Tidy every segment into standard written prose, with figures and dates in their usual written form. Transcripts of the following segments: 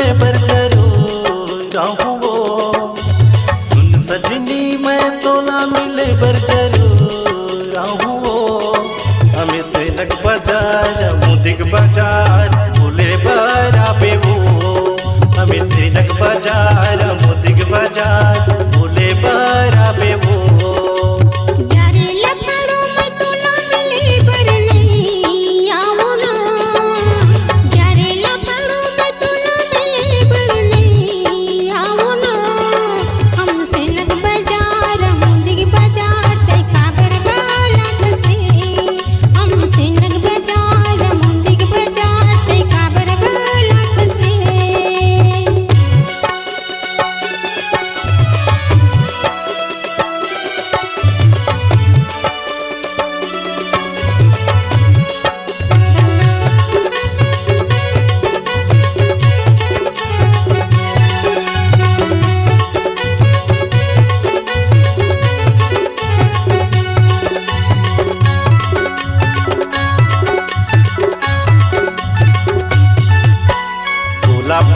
मिले पर जरूर आऊँ। सुन सजनी मैं तोला मिले पर जरूर आऊँ। हमें से लग बाजार मुदिक बाजार भूले बराबे वो। हमें से लग बाजार मुदिक बाजार भूले बराबे वो।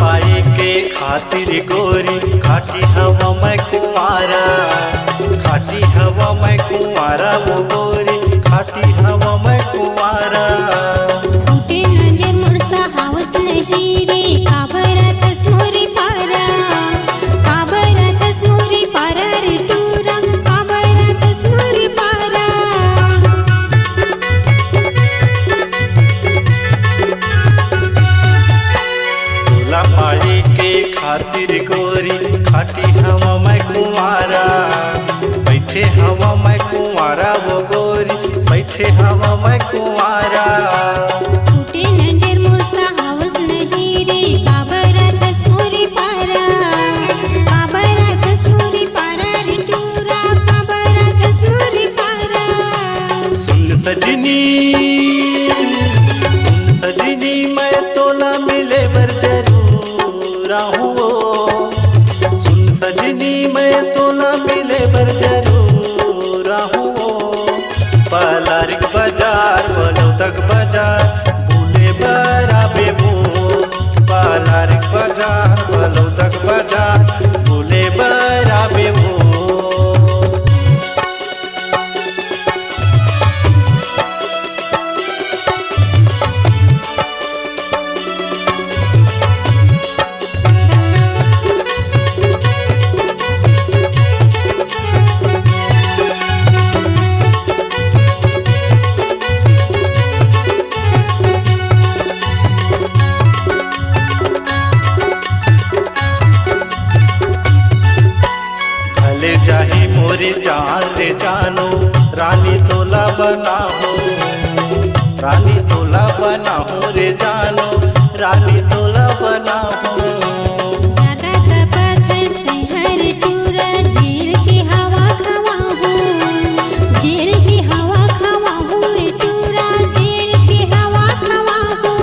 पाए के खातिर गोरी खाटी हवा मैं कुंवारा। खाटी हवा मैं कुंवारा वो गोरी खाटी हवा मैं कुंवारा। फूटे नजर मुरसा हावस नहीं रे काबरा तस्मोरी पारा। काबरा तस्मोरी पारा रे टूरा काबरा तस्मोरी पारा। पाए के खातिर गोरी खाटी हवा मैं कुंवारा। बैठे हवा मैं कुंवारा वो गोरी बैठे हवा मैं कुंवारा। फूटे नजर मुरसा हावस नहीं रे काबरा तस्मोरी पारा। काबरा तस्मोरी पारा रे टूरा काबरा तस्मोरी पारा। सुन सजनी मैं तोला मिले बर जरूर आऊँ। सुन सजनी मैं तोला मिले बर जरूर आऊँ। पालारिक बाजार बोलो तक बाजार भूले बराबे वो। पालारिक बाजार बोलो तक बाजार भूले बराबे वो। चाहे मोरे जान रे जानो रानी तोला बनाओ। रानी तोला बनाओ रे जानो रानी तोला बनाओ। ज्यादा तपत हर टूरा जेल की हवा खवाऊं। जेल की हवा खवाऊं रे टूरा जेल की हवा खवाऊं।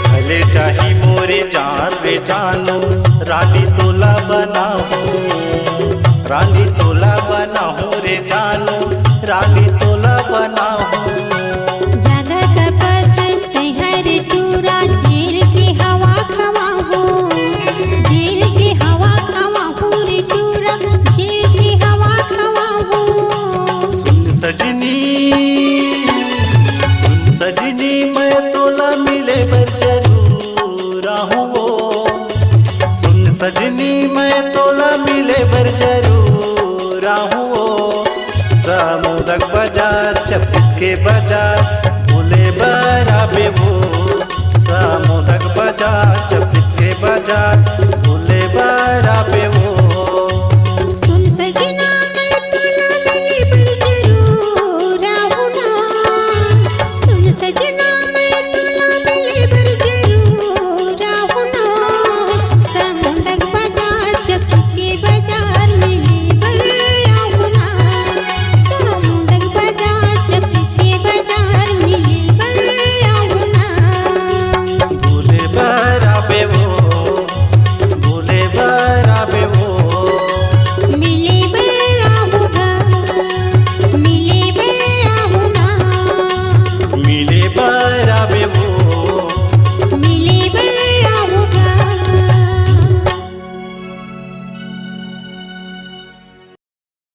भले चाही मोरे जान रे जानो रानी तोला बनाओ। रानी तोला बनाओ रे जानो रानी तोला बनाओ। ज्यादा तपत हर टूरा जेल की हवा खवाऊं। जेल की हवा खवाऊं रे टूरा जेल की हवा खवाऊं। सुन सजनी मैं तोला मिले बर जरूर आऊँ। सुन सजनी मैं तोला मिले बर जरूर आऊँ। सामुदक बाजार चपित के बाजार भूले बराबे वो। सामुदक बाजार चपित के बाजार